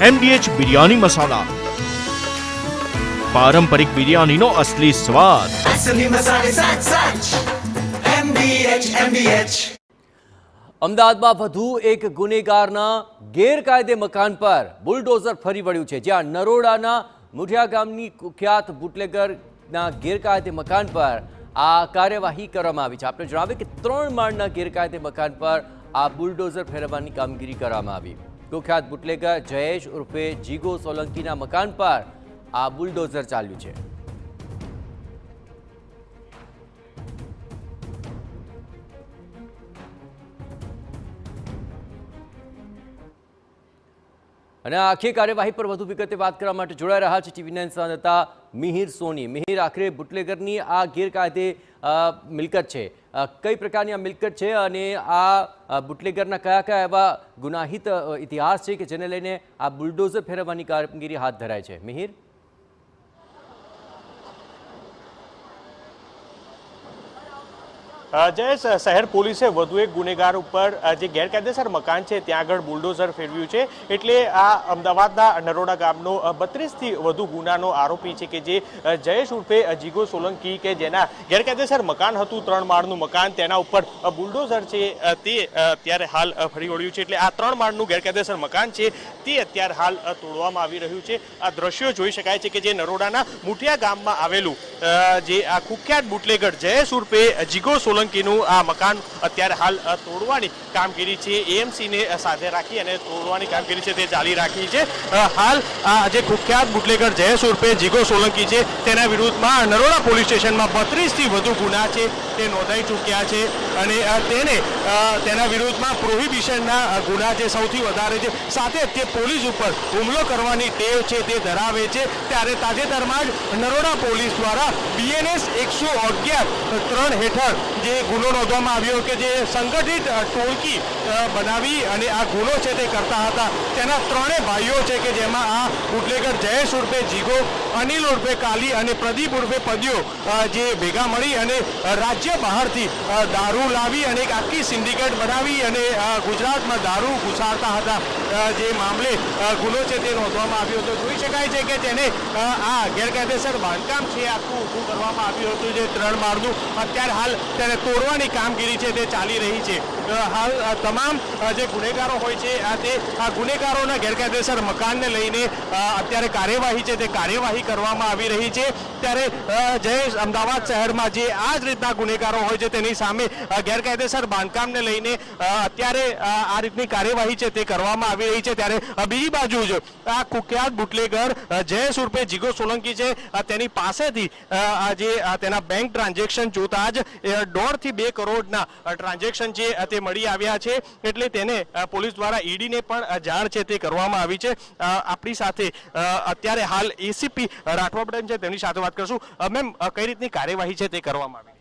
MDH biryani મસાલા, પારંપરિક બિરયાનીનો અસલી સ્વાદ। असली मसाले सच सच MDH। અમદાવાદમાં વધુ એક ગુનેગારના ગેરકાયદે મકાન પર બુલડોઝર ફરી વળ્યું છે, જ્યાં નરોડાના મુઠિયા ગામની કુખ્યાત બુટલેગરના ગેરકાયદે મકાન પર આ કાર્યવાહી કરવામાં આવી છે। આપણે જણાવીએ કે 3 માળના ગેરકાયદે મકાન પર આ બુલડોઝર ફેરવવાની કામગીરી કરવામાં આવી। કુખ્યાત બુટલેગર જયેશ ઉર્ફે જીગો સોલંકીના મકાન પર આ બુલડોઝર ચાલ્યું છે। અને આખી કાર્યવાહી પર વધુ વિગતે વાત કરવા માટે જોડાઈ રહ્યા છે ટીવી 9 સંવાદદાતા મિહિર સોની। મિહિર, આખરે બુટલેગરની આ ગેરકાયદે મિલકત છે, કઈ પ્રકારની આ મિલકત છે અને આ બુટલેગરના કયા કયા એવા ગુનાહિત ઇતિહાસ છે કે જેને લઈને આ બુલડોઝર ફેરવવાની કામગીરી હાથ ધરાય છે? મિહિર, જયેશ, શહેર પોલીસે વધુ એક ગુનેગાર ઉપર જે ગેરકાયદેસર મકાન છે ત્યાં આગળ બુલડોઝર ફેરવ્યું છે। એટલે આ અમદાવાદના નરોડા ગામનો 32થી વધુ ગુનાનો આરોપી છે કે જે જયેશ ઉર્ફે જીગો સોલંકી, કે જેના ગેરકાયદેસર મકાન હતું 3 માળનું મકાન, તેના ઉપર બુલડોઝર છે તે અત્યારે હાલ ફરી વળ્યું છે। એટલે આ 3 માળનું ગેરકાયદેસર મકાન છે તે અત્યારે હાલ તોડવામાં આવી રહ્યું છે। આ દ્રશ્યો જોઈ શકાય છે કે જે નરોડાના મુઠિયા ગામમાં આવેલું જે આ કુખ્યાત બુટલેગર જયેશ ઉર્ફે જીગો સોલંકીનું આ મકાન અત્યારે હાલ તોડવાની કામગીરી છે AMC ને સાથે રાખી અને તોડવાની કામગીરી છે તે ચાલી રાખી છે। હાલ આ જે કુખ્યાત બુટલેગર જયેશ ઉર્ફે જીગો સોલંકી છે તેના વિરુદ્ધમાં નરોડા પોલીસ સ્ટેશનમાં 32થી વધુ ગુના છે તે નોંધાઈ ચૂક્યા છે અને તેને તેના વિરુદ્ધમાં પ્રોહિબિશનના ગુના જે સૌથી વધારે છે, સાથે તે પોલીસ ઉપર હુમલો કરવાની ટેવ છે તે ધરાવે છે। ત્યારે તાજેતરમાં જ નરોડા પોલીસ દ્વારા BNS 111 હેઠળ જે ગુનો નોંધવામાં આવ્યો કે જે સંગઠિત ટોળકી બનાવી અને આ ગુનો છે તે કરતા હતા। તેના 3 ભાઈઓ છે કે જેમાં આ બુટલેગર જયેશ ઉર્ફે જીગો, અનિલ ઉર્ફે કાલી અને પ્રદીપ ઉર્ફે પદ્યો જે ભેગા મળી અને રાજ્ય બહારથી દારૂ લાવી અને એક આખી સિન્ડિકેટ બનાવી અને ગુજરાતમાં દારૂ ઘુસાડતા હતા। જે મામલે ગુનો છે તે નોંધવામાં આવ્યો હતો। જોઈ શકાય છે કે તેને આ ગેરકાયદેસર બાંધકામ છે આખું ઊભું કરવામાં આવ્યું હતું જે 3 માળનું, અત્યારે હાલ તેને તોડવાની કામગીરી છે તે ચાલી રહી છે। હાલ તમામ જે ગુનેગારો હોય છે આ ગુનેગારોના ગેરકાયદેસર મકાનને લઈને અત્યારે કાર્યવાહી છે તે કાર્યવાહી કરવામાં આવી રહી છે। ત્યારે જયેશ, અમદાવાદ શહેરમાં જે આ જ રીતના ગુનેગારો હોય છે તેની સામે ગેરકાયદેસર બાંધકામને લઈને અત્યારે આ રીતની કાર્યવાહી છે તે કરવામાં આવી રહી છે। ત્યારે બીજી બાજુ જ આ કુખ્યાત બુટલેગર જયેશ ઉર્ફે જીગો સોલંકી છે તેની પાસેથી જે તેના બેંક ટ્રાન્ઝેક્શન જોતા જ 1.5 થી 2 કરોડના ટ્રાન્ઝેક્શન છે તે મળી આવ્યા છે। એટલે તેને પોલીસ દ્વારા ઈડીને પણ જાણ છે તે કરવામાં આવી છે। આપણી સાથે અત્યારે હાલ ACP રાઠવા મેડમ છે, તેની સાથે વાત કરશું। મેમ, કઈ રીતની કાર્યવાહી છે તે કરવામાં આવી?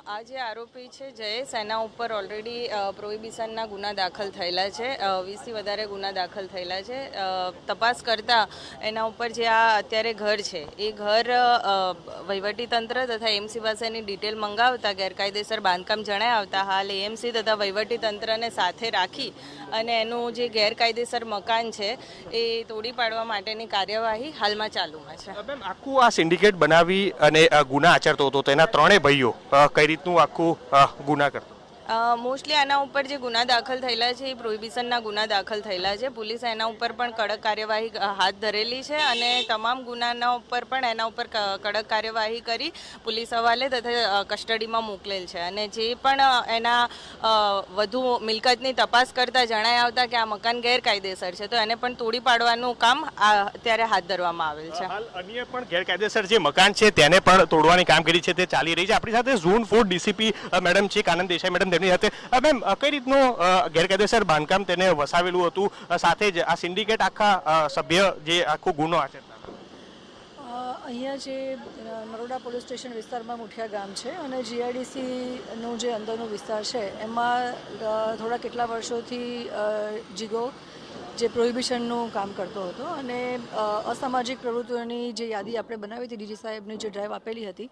આ જે આરોપી છે જયેશ, એના ઉપર ઓલરેડી પ્રોહિબિશનના ગુના દાખલ થયેલા છે, 20થી વધારે ગુના દાખલ થયેલા છે। તપાસ કરતાં એના ઉપર જે આ અત્યારે ઘર છે એ ઘર વહીવટીતંત્ર તથા AMC પાસેની ડિટેલ મંગાવતા ગેરકાયદેસર બાંધકામ જણાઈ આવતા હાલ AMC તથા વહીવટીતંત્રને સાથે રાખી અને એનું જે ગેરકાયદેસર મકાન છે એ તોડી પાડવા માટેની કાર્યવાહી હાલમાં ચાલુમાં છે। મેમ, આખું આ સિન્ડિકેટ બનાવી અને ગુના આચરતો હતો તેના 3 ભાઈઓ કઈ રીતનું આખું ગુના કરતો? મોસ્ટલી આના ઉપર જે ગુના દાખલ થયેલા છે એ પ્રોહિબિશનના ગુના દાખલ થયેલા છે। પોલીસે એના ઉપર પણ કડક કાર્યવાહી હાથ ધરેલી છે અને તમામ ગુનાના ઉપર પણ એના ઉપર કડક કાર્યવાહી કરી પોલીસ હવાલે તથા કસ્ટડીમાં મોકલેલ છે। અને જે પણ એના વધુ મિલકતની તપાસ કરતાં જણાઈ આવતા કે આ મકાન ગેરકાયદેસર છે તો એને પણ તોડી પાડવાનું કામ અત્યારે હાથ ધરવામાં આવેલ છે। હાલ અન્ય પણ ગેરકાયદેસર જે મકાન છે તેને પણ તોડવાની કામગીરી છે તે ચાલી રહી છે। આપણી સાથે ઝોન 4 DCP મેડમ છે, કાનન દેસાઈ મેડમ, તેમની સાથે મેમ, કઈ રીતનું ગેરકાયદેસર બાંધકામ તેને વસાવેલું હતું, સાથે જ આ સિન્ડિકેટ આખા સભ્ય જે આખો ગુનો આચરતા? અહીંયા જે નરોડા પોલીસ સ્ટેશન વિસ્તારમાં મુઠિયા ગામ છે અને GIDCનો જે અંદરનો વિસ્તાર છે એમાં થોડા કેટલા વર્ષોથી જીગો જે પ્રોહિબિશનનું કામ કરતો હતો અને અસામાજિક પ્રવૃત્તિઓની જે યાદી આપણે બનાવી હતી, DG સાહેબની જે ડ્રાઈવ આપેલી હતી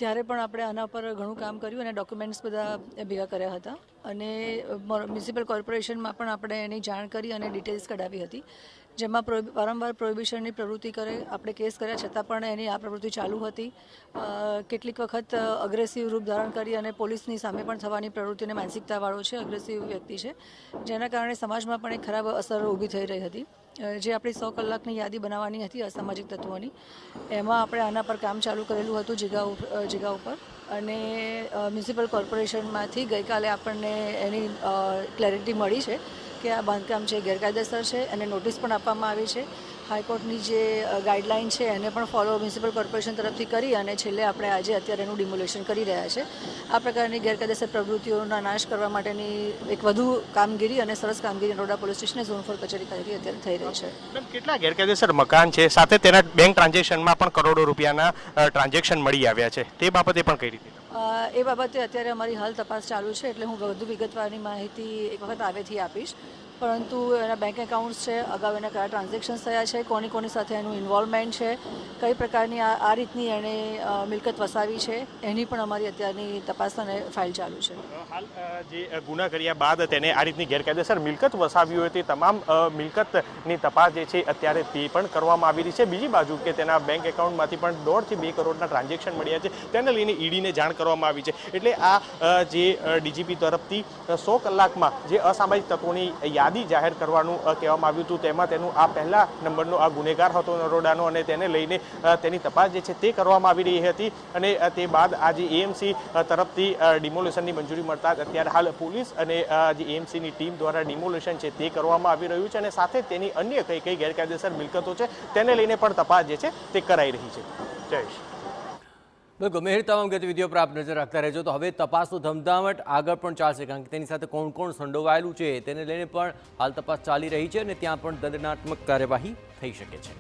ત્યારે પણ આપણે આના પર ઘણું કામ કર્યું અને ડોક્યુમેન્ટ્સ બધા ભેગા કર્યા હતા અને મ્યુનિસિપલ કોર્પોરેશનમાં પણ આપણે એની જાણ કરી અને ડિટેલ્સ કઢાવી હતી જેમાં વારંવાર પ્રોહિબિશનની પ્રવૃત્તિ કરે. આપણે કેસ કર્યા છતાં પણ એની આ પ્રવૃત્તિ ચાલુ હતી. કેટલીક વખત અગ્રેસિવ રૂપ ધારણ કરી અને પોલીસની સામે પણ થવાની પ્રવૃત્તિને માનસિકતાવાળો છે, અગ્રેસિવ વ્યક્તિ છે, જેના કારણે સમાજમાં પણ એક ખરાબ અસર ઊભી થઈ રહી હતી. જે આપણી 100 કલાકની યાદી બનાવવાની હતી અસામાજિક તત્વોની, એમાં આપણે આના પર કામ ચાલુ કરેલું હતું જિગા ઉપર. અને મ્યુનિસિપલ કોર્પોરેશનમાંથી ગઈકાલે આપણને એની ક્લેરિટી મળી છે કે આ બાંધકામ છે ગેરકાયદેસર છે, અને નોટિસ પણ આપવામાં આવી છે. હાઈકોર્ટની જે ગાઈડલાઇન છે એને પણ ફોલો મ્યુનિસિપલ કોર્પોરેશન તરફથી કરી અને છેલ્લે આપણે અત્યારે એનું ડિમોલેશન કરી રહ્યા છે. આ પ્રકારની ગેરકાયદેસર પ્રવૃત્તિઓના નાશ કરવા માટેની એક વધુ કામગીરી અને સરસ કામગીરી નરોડા પોલીસ સ્ટેશન ઝોન 4 કચેરી ખાતેથી અત્યારે થઈ રહી છે. કેટલા ગેરકાયદેસર મકાન છે, સાથે તેના બેંક ટ્રાન્ઝેક્શનમાં પણ કરોડો રૂપિયાના ટ્રાન્ઝેક્શન મળી આવ્યા છે, તે બાબતે પણ કઈ રીતે? એ બાબતે અત્યારે અમારી હાલ તપાસ ચાલુ છે, એટલે હું વધુ વિગતવારની માહિતી એક વખત આવેથી આપીશ. પરંતુ એના બેંક એકાઉન્ટ્સ છે, અગાઉ એના કયા ટ્રાન્ઝેક્શન્સ થયા છે, કોની સાથે એનું ઇન્વોલ્વમેન્ટ છે, કઈ પ્રકારની આ રીતની એણે મિલકત વસાવી છે, એની પણ અમારી અત્યારની તપાસ અને ફાઇલ ચાલુ છે. હાલ જે ગુના કર્યા બાદ તેને આ રીતની ગેરકાયદેસર મિલકત વસાવી હોય તે તમામ મિલકતની તપાસ જે છે અત્યારે તે પણ કરવામાં આવી રહી છે. બીજી બાજુ કે તેના બેંક એકાઉન્ટમાંથી પણ 1.5 થી 2 કરોડના ટ્રાન્ઝેક્શન મળ્યા છે, તેને લઈને ઈડીને જાણ કરવામાં આવી છે. એટલે આ જે ડીજીપી તરફથી 100 કલાકમાં જે અસામાજિક તત્વોની યાદી જાહેર કરવાનું કહેવામાં આવ્યું હતું, તેમાં તેનું આ પહેલા નંબરનો આ ગુનેગાર હતો નરોડાનો, અને તેને લઈને તેની તપાસ જે છે તે કરવામાં આવી રહી હતી. અને તે બાદ આ જે એએમસી તરફથી ડિમોલેશનની મંજૂરી મળતા અત્યારે હાલ પોલીસ અને જે એએમસીની ટીમ દ્વારા ડિમોલેશન છે તે કરવામાં આવી રહ્યું છે, અને સાથે તેની અન્ય કઈ ગેરકાયદેસર મિલકતો છે તેને લઈને પણ તપાસ જે છે તે કરાઈ રહી છે. જયેશ. બિલકુલ મેહર, તમામ ગતિવિધિઓ પર આપ નજર રાખતા રહેજો. તો હવે તપાસનો ધમધમાટ આગળ પણ ચાલશે, કારણ કે તેની સાથે કોણ કોણ સંડોવાયેલું છે તેને લઈને પણ હાલ તપાસ ચાલી રહી છે, અને ત્યાં પણ દંડનાત્મક કાર્યવાહી થઈ શકે છે.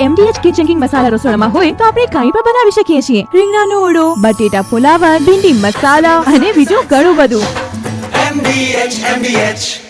MDH કિચન કિંગ મસાલા રસોડામાં હોય તો આપણે કંઈ પણ બનાવી શકીએ છીએ. રીંગણાનો ઓળો, બટેટા ફુલાવર, ભીંડી મસાલા અને બીજું ઘણું બધું. MDH